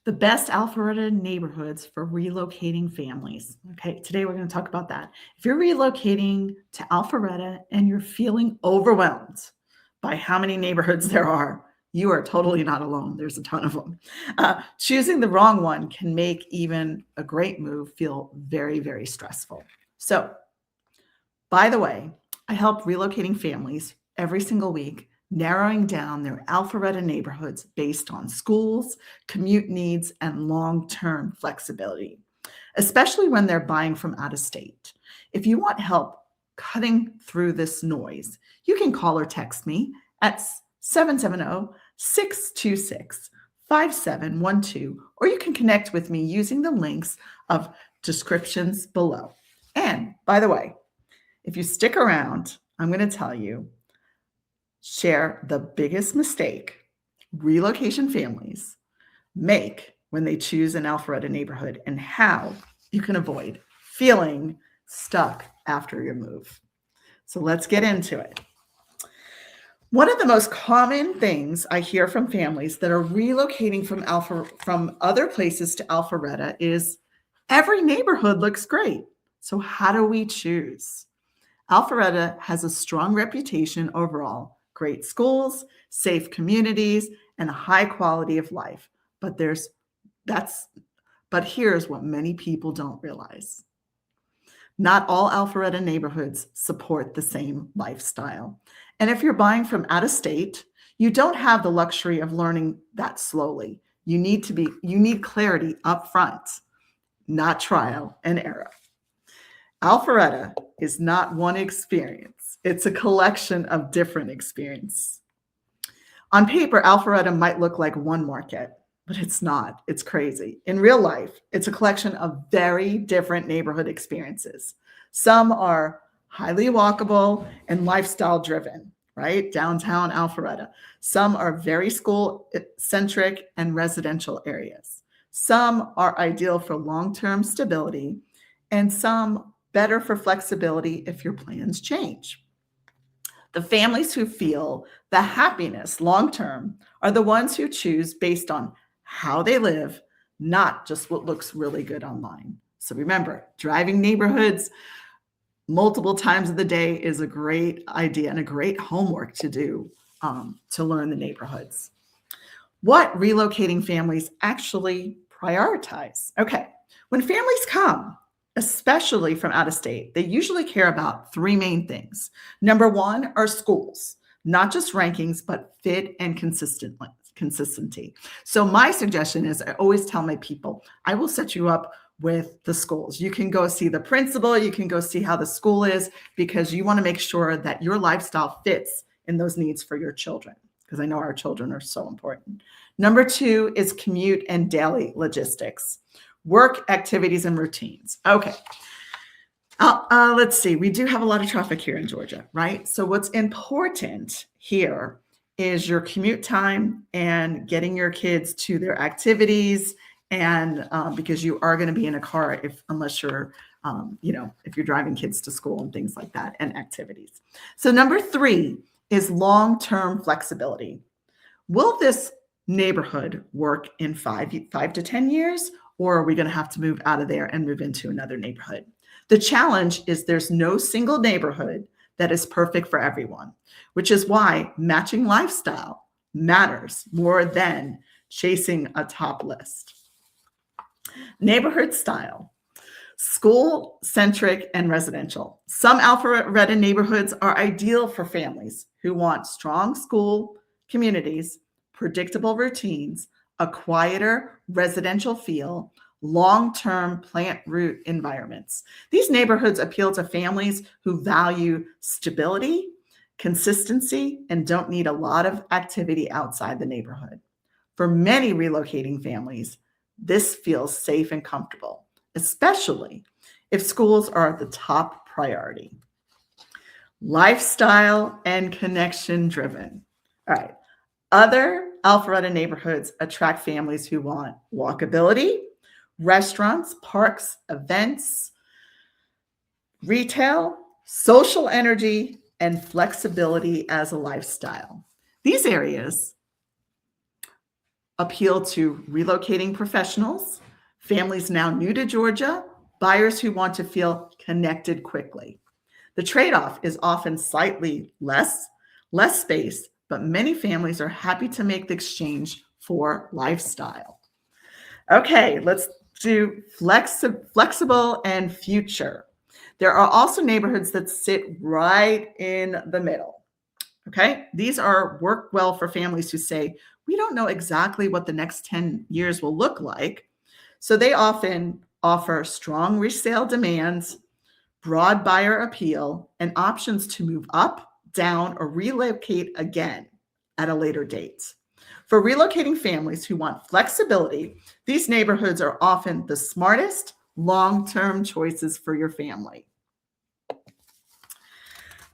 The best Alpharetta neighborhoods for relocating families. Okay, today we're going to talk about that. If you're relocating to Alpharetta and you're feeling overwhelmed by how many neighborhoods there are, you are totally not alone. There's a ton of them. Choosing the wrong one can make even a great move feel very, very stressful. So, by the way, I help relocating families every single week, narrowing down their Alpharetta neighborhoods based on schools, commute needs, and long-term flexibility, especially when they're buying from out of state. If you want help cutting through this noise, you can call or text me at 770-626-5712, or you can connect with me using the links of descriptions below. And by the way, if you stick around, I'm going to tell you, share the biggest mistake relocation families make when they choose an Alpharetta neighborhood and how you can avoid feeling stuck after your move. So let's get into it. One of the most common things I hear from families that are relocating from other places to Alpharetta is every neighborhood looks great. So how do we choose? Alpharetta has a strong reputation overall, great schools, safe communities, and a high quality of life. But here's what many people don't realize. Not all Alpharetta neighborhoods support the same lifestyle. And if you're buying from out of state, you don't have the luxury of learning that slowly. You need clarity up front, not trial and error. Alpharetta is not one experience. It's a collection of different experiences. On paper, Alpharetta might look like one market, but it's not. It's crazy. In real life, it's a collection of very different neighborhood experiences. Some are highly walkable and lifestyle driven, right? Downtown Alpharetta. Some are very school-centric and residential areas. Some are ideal for long-term stability, and some better for flexibility if your plans change. The families who feel the happiness long-term are the ones who choose based on how they live, not just what looks really good online. So remember, driving neighborhoods multiple times of the day is a great idea and a great homework to do to learn the neighborhoods. What relocating families actually prioritize? Okay, when families come, especially from out of state, they usually care about three main things. Number one are schools, not just rankings, but fit and consistency. So my suggestion is, I always tell my people, I will set you up with the schools. You can go see the principal, you can go see how the school is, because you want to make sure that your lifestyle fits in those needs for your children, because I know our children are so important. Number two is commute and daily logistics. Work, activities, and routines. Okay. Let's see. We do have a lot of traffic here in Georgia, right? So what's important here is your commute time and getting your kids to their activities, and because you are going to be in a car unless you're, if you're driving kids to school and things like that, and activities. So number three is long-term flexibility. Will this neighborhood work in 5 to 10 years? Or are we going to have to move out of there and move into another neighborhood? The challenge is there's no single neighborhood that is perfect for everyone, which is why matching lifestyle matters more than chasing a top list. Neighborhood style, school-centric and residential. Some Alpharetta neighborhoods are ideal for families who want strong school communities, predictable routines, a quieter residential feel, long-term plant root environments. These neighborhoods appeal to families who value stability, consistency, and don't need a lot of activity outside the neighborhood. For many relocating families, this feels safe and comfortable, especially if schools are the top priority. Lifestyle and connection driven. All right. Other Alpharetta neighborhoods attract families who want walkability, restaurants, parks, events, retail, social energy, and flexibility as a lifestyle. These areas appeal to relocating professionals, families now new to Georgia, buyers who want to feel connected quickly. The trade-off is often slightly less space, but many families are happy to make the exchange for lifestyle. Okay, let's do flexible and future. There are also neighborhoods that sit right in the middle. Okay, these work well for families who say, we don't know exactly what the next 10 years will look like. So they often offer strong resale demands, broad buyer appeal, and options to move up, down, or relocate again at a later date. For relocating families who want flexibility, these neighborhoods are often the smartest long-term choices for your family.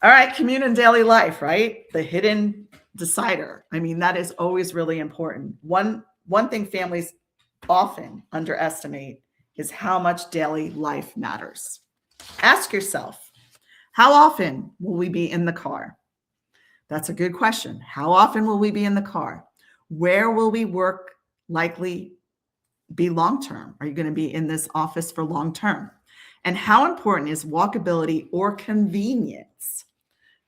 All right, commute and daily life, right? The hidden decider. I mean, that is always really important. One thing families often underestimate is how much daily life matters. Ask yourself, how often will we be in the car? That's a good question. How often will we be in the car? Where will we work likely be long-term? Are you going to be in this office for long-term? And how important is walkability or convenience?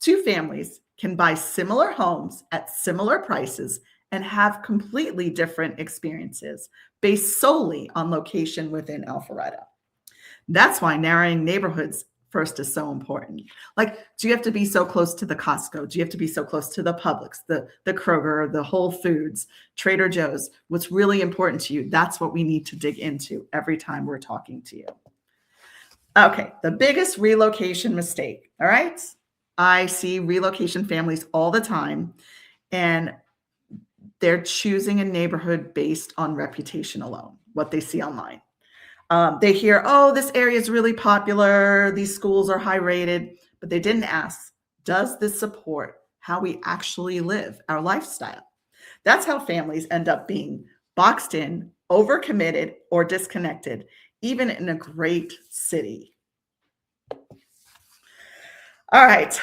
Two families can buy similar homes at similar prices and have completely different experiences based solely on location within Alpharetta. That's why narrowing neighborhoods first is so important. Like, do you have to be so close to the Costco? Do you have to be so close to the Publix, the Kroger, the Whole Foods, Trader Joe's? What's really important to you? That's what we need to dig into every time we're talking to you. Okay, the biggest relocation mistake, all right? I see relocation families all the time, and they're choosing a neighborhood based on reputation alone, what they see online. They hear, oh, this area is really popular, these schools are high rated, but they didn't ask, does this support how we actually live our lifestyle? That's how families end up being boxed in, overcommitted, or disconnected, even in a great city. All right,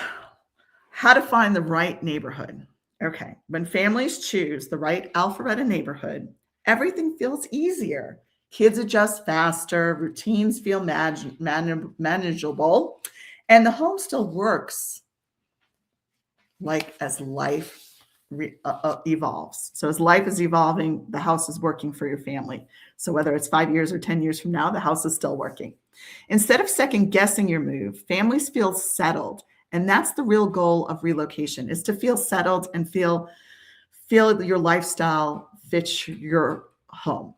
how to find the right neighborhood. Okay, when families choose the right Alpharetta neighborhood, everything feels easier. Kids adjust faster, routines feel manageable, and the home still works like as life evolves. So as life is evolving, the house is working for your family. So whether it's 5 years or 10 years from now, the house is still working. Instead of second guessing your move, families feel settled. And that's the real goal of relocation, is to feel settled and feel your lifestyle fits your home.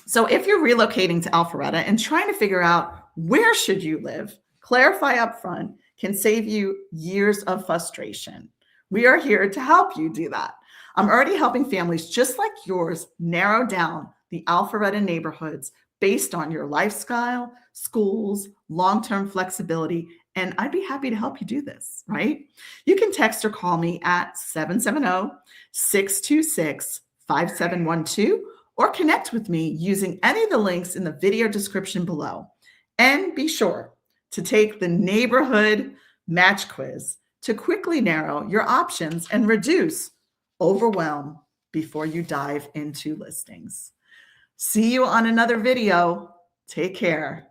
So if you're relocating to Alpharetta and trying to figure out where should you live, clarify upfront can save you years of frustration. We are here to help you do that. I'm already helping families just like yours narrow down the Alpharetta neighborhoods based on your lifestyle, schools, long-term flexibility, and I'd be happy to help you do this, right? You can text or call me at 770-626-5712 or connect with me using any of the links in the video description below. And be sure to take the neighborhood match quiz to quickly narrow your options and reduce overwhelm before you dive into listings. See you on another video. Take care.